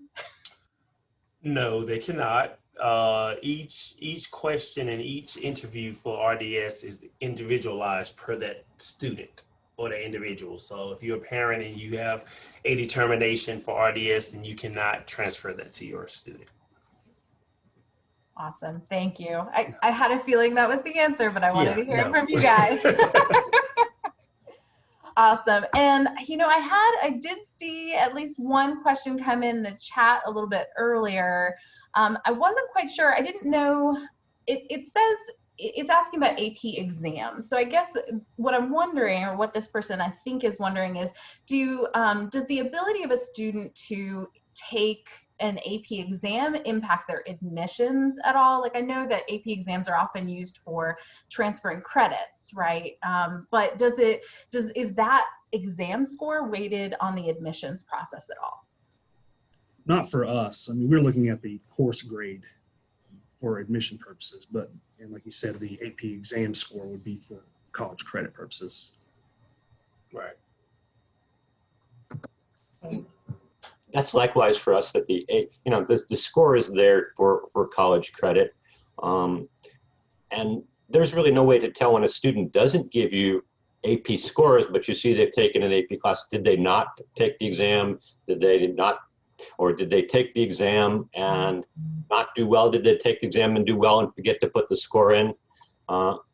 No, they cannot. Each question and each interview for RDS is individualized per that student or the individual. So if you're a parent and you have a determination for RDS, then you cannot transfer that to your student. Awesome. Thank you. I had a feeling that was the answer, but I wanted to hear it from you guys. Awesome. And, I did see at least one question come in the chat a little bit earlier. I wasn't quite sure. I didn't know. It says it's asking about AP exams. So I guess what I'm wondering, or what this person I think is wondering, is does the ability of a student to take an AP exam impact their admissions at all? Like, I know that AP exams are often used for transferring credits, right? But is that exam score weighted on the admissions process at all? Not for us. We're looking at the course grade for admission purposes, and like you said, the AP exam score would be for college credit purposes. Right. That's likewise for us, that the score is there for college credit. And there's really no way to tell when a student doesn't give you AP scores, but you see they've taken an AP class. Did they not take the exam? Did they take the exam and not do well? Did they take the exam and do well and forget to put the score in?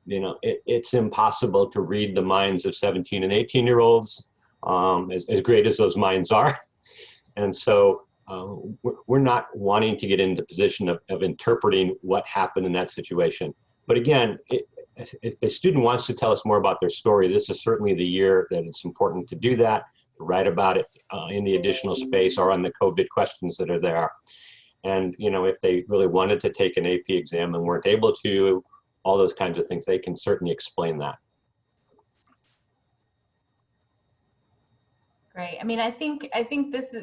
It's impossible to read the minds of 17 and 18-year-olds, as great as those minds are. And so we're not wanting to get into the position of interpreting what happened in that situation. But again, if a student wants to tell us more about their story, this is certainly the year that it's important to do that, to write about it in the additional space or on the COVID questions that are there. And, if they really wanted to take an AP exam and weren't able to, all those kinds of things, they can certainly explain that. Great. I think this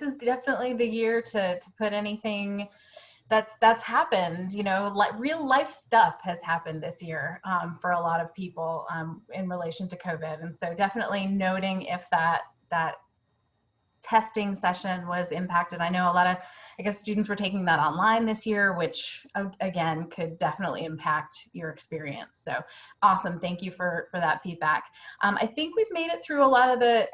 is definitely the year to put anything that's happened. Real life stuff has happened this year for a lot of people in relation to COVID, and so definitely noting if that testing session was impacted. I know a lot of, I guess, students were taking that online this year, which again could definitely impact your experience. So awesome. Thank you for that feedback. I think we've made it through a lot of the,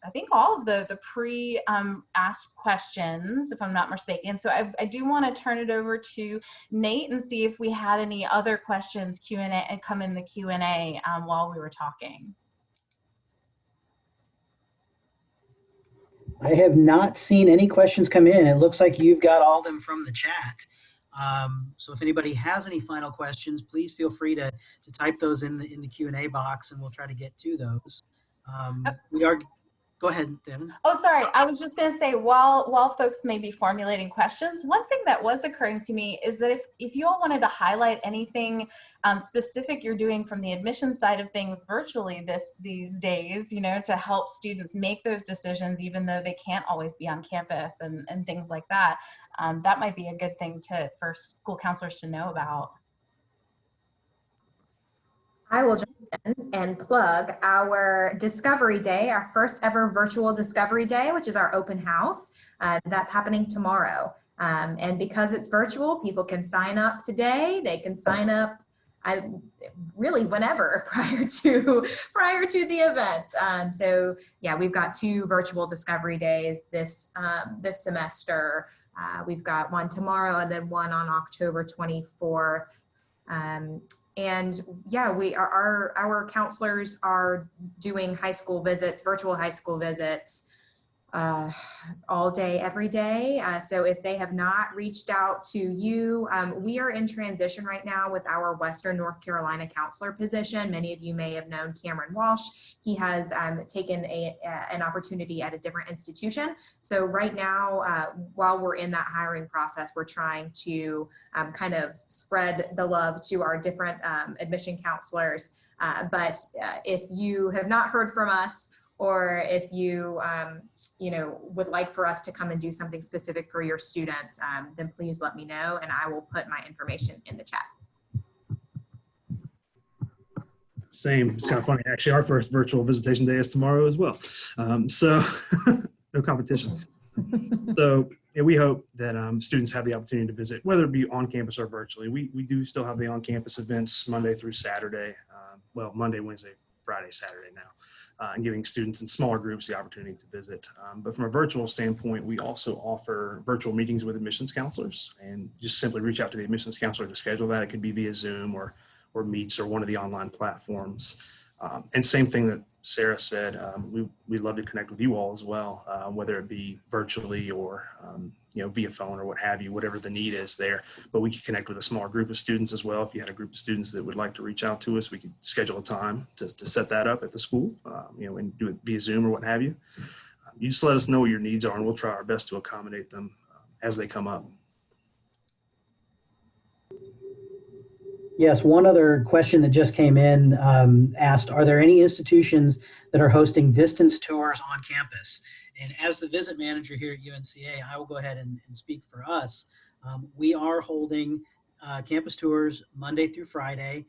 I think all of the pre-asked questions, if I'm not mistaken. So I do want to turn it over to Nate and see if we had any other questions Q&A come in the Q&A while we were talking. I have not seen any questions come in. It looks like you've got all of them from the chat. So if anybody has any final questions, please feel free to type those in the Q&A box, and we'll try to get to those. Go ahead, Devin. Oh, sorry. I was just going to say, while folks may be formulating questions, one thing that was occurring to me is that if you all wanted to highlight anything specific you're doing from the admission side of things virtually these days, you know, to help students make those decisions, even though they can't always be on campus and things like that, that might be a good thing for school counselors to know about. I will jump in and plug our Discovery Day, our first ever virtual Discovery Day, which is our open house. That's happening tomorrow. And because it's virtual, people can sign up today. They can sign up really whenever prior to the event. So yeah, we've got 2 virtual Discovery Days this semester. We've got one tomorrow and then one on October 24th. And yeah, our counselors are doing high school visits, virtual high school visits, all day, every day. So if they have not reached out to you, we are in transition right now with our Western North Carolina counselor position. Many of you may have known Cameron Walsh. He has taken an opportunity at a different institution. So right now, while we're in that hiring process, we're trying to kind of spread the love to our different admission counselors. But if you have not heard from us, or if you, would like for us to come and do something specific for your students, then please let me know, and I will put my information in the chat. Same. It's kind of funny. Actually, our first virtual visitation day is tomorrow as well. So no competition. So yeah, we hope that students have the opportunity to visit, whether it be on campus or virtually. We do still have the on-campus events Monday through Saturday. Monday, Wednesday, Friday, Saturday now. And giving students in smaller groups the opportunity to visit. But from a virtual standpoint, we also offer virtual meetings with admissions counselors, and just simply reach out to the admissions counselor to schedule that. It could be via Zoom or Meets or one of the online platforms. And same thing that Sarah said, we'd love to connect with you all as well, whether it be virtually or via phone or what have you, whatever the need is there. But we could connect with a smaller group of students as well. If you had a group of students that would like to reach out to us, we could schedule a time to set that up at the school, and do it via Zoom or what have you. You just let us know what your needs are, and we'll try our best to accommodate them as they come up. Yes, one other question that just came in asked, are there any institutions that are hosting distance tours on campus? And as the visit manager here at UNCA, I will go ahead and speak for us. We are holding campus tours Monday through Friday,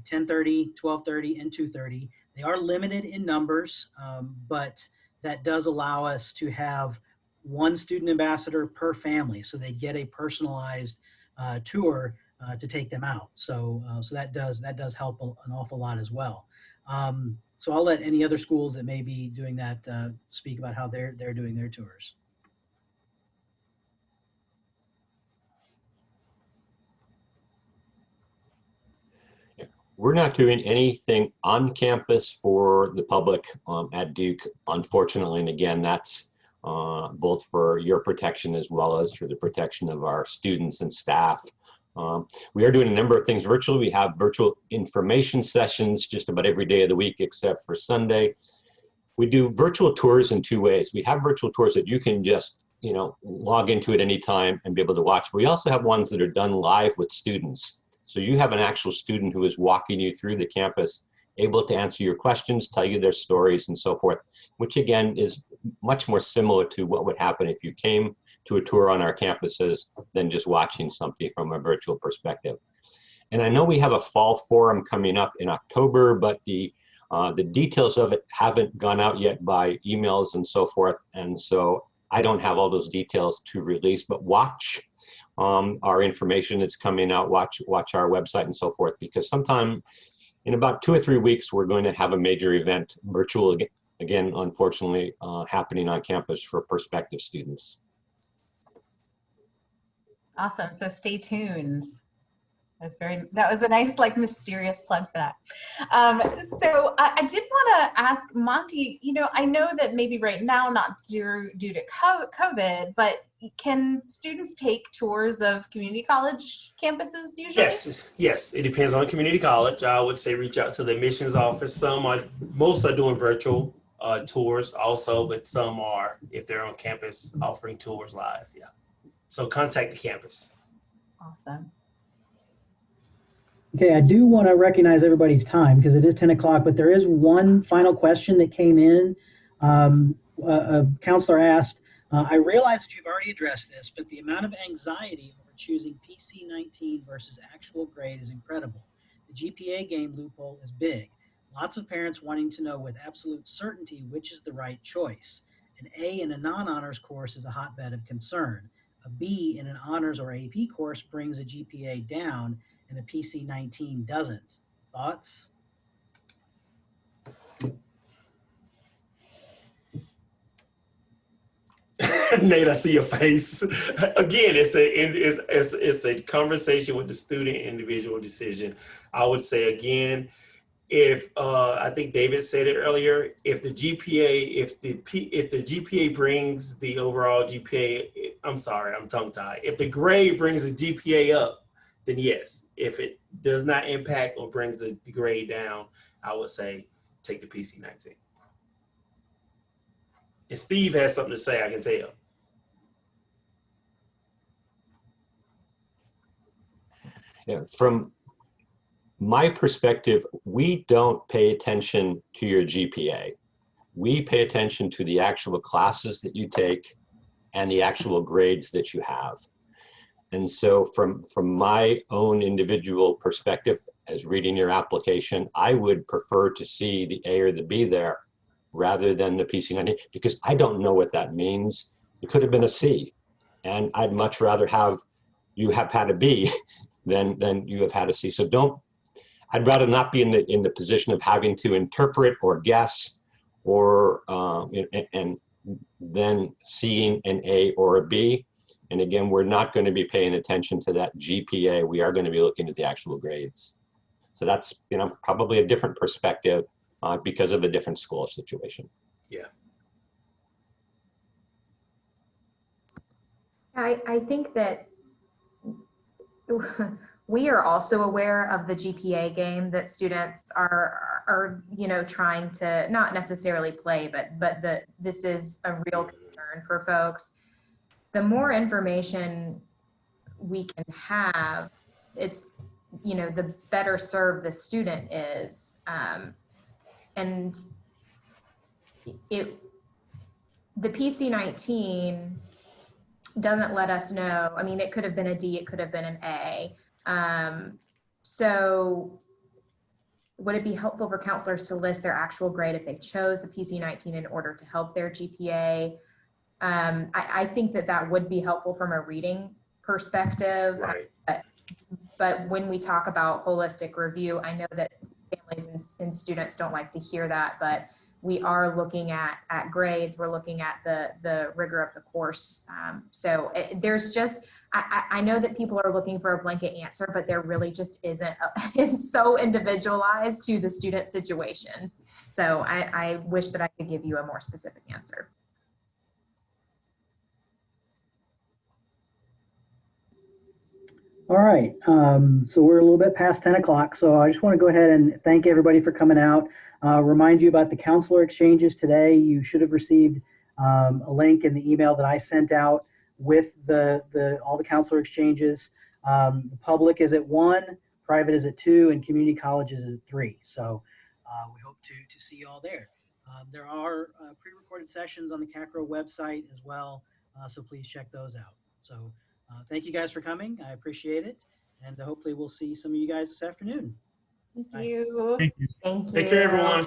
10:30, 12:30, and 2:30. They are limited in numbers, but that does allow us to have one student ambassador per family, so they get a personalized tour to take them out. So that does help an awful lot as well. So I'll let any other schools that may be doing that speak about how they're doing their tours. We're not doing anything on campus for the public at Duke, unfortunately. And again, that's both for your protection as well as for the protection of our students and staff. We are doing a number of things virtually. We have virtual information sessions just about every day of the week except for Sunday. We do virtual tours in 2 ways. We have virtual tours that you can just log into at any time and be able to watch. We also have ones that are done live with students. So you have an actual student who is walking you through the campus, able to answer your questions, tell you their stories and so forth, which again is much more similar to what would happen if you came to a tour on our campuses than just watching something from a virtual perspective. And I know we have a fall forum coming up in October, but the The details of it haven't gone out yet by emails and so forth, and so I don't have all those details to release, but watch our information that's coming out, watch our website and so forth, because sometime in about 2 or 3 weeks, we're going to have a major event, virtual again, unfortunately, happening on campus for prospective students. Awesome. So stay tuned. That was a nice, like, mysterious plug for that. So I did want to ask Monty, you know, I know that maybe right now, not due to COVID, but can students take tours of community college campuses usually? Yes, it depends on community college. I would say reach out to the admissions office. Most are doing virtual tours also, but some are, if they're on campus, offering tours live. Yeah. So contact the campus. Awesome. Okay, I do want to recognize everybody's time because it is 10 o'clock, but there is one final question that came in. A counselor asked, I realize that you've already addressed this, but the amount of anxiety over choosing PC-19 versus actual grade is incredible. The GPA game loophole is big. Lots of parents wanting to know with absolute certainty which is the right choice. An A in a non-honors course is a hotbed of concern. A B in an honors or AP course brings a GPA down, and a PC-19 doesn't. Thoughts? Nate, I see your face. Again, it's a conversation with the student, individual decision. I would say again, if I think David said it earlier, if the GPA brings the overall GPA, I'm sorry, I'm tongue tied. If the grade brings the GPA up, then yes. If it does not impact or brings the grade down, I would say take the PC-19. And Steve has something to say, I can tell. Yeah, from my perspective, we don't pay attention to your GPA. We pay attention to the actual classes that you take and the actual grades that you have. And so from my own individual perspective, as reading your application, I would prefer to see the A or the B there rather than the PC-19, because I don't know what that means. It could have been a C, and I'd much rather have you have had a B than you have had a C. So I'd rather not be in the position of having to interpret or guess or and then seeing an A or a B. And again, we're not going to be paying attention to that GPA. We are going to be looking at the actual grades. So that's, you know, probably a different perspective because of a different school situation. Yeah. I think that we are also aware of the GPA game that students are you know, trying to not necessarily play, but this is a real concern for folks. The more information we can have, it's, you know, the better served the student is. And the PC-19 doesn't let us know. I mean, it could have been a D, it could have been an A. So would it be helpful for counselors to list their actual grade if they chose the PC-19 in order to help their GPA? I think that would be helpful from a reading perspective. Right. But when we talk about holistic review, I know that families and students don't like to hear that, but we are looking at grades. We're looking at the rigor of the course. So there's just, I know that people are looking for a blanket answer, but there really just isn't. It's so individualized to the student situation. So I wish that I could give you a more specific answer. All right, so we're a little bit past 10 o'clock, so I just want to go ahead and thank everybody for coming out. Remind you about the counselor exchanges today. You should have received a link in the email that I sent out with all the counselor exchanges. The public is at 1, private is at 2, and community colleges is at 3. So we hope to see you all there. There are pre-recorded sessions on the CACRAO website as well, so please check those out. So thank you guys for coming. I appreciate it. And hopefully we'll see some of you guys this afternoon. Thank you. Thank you. Thank you. Take care, everyone.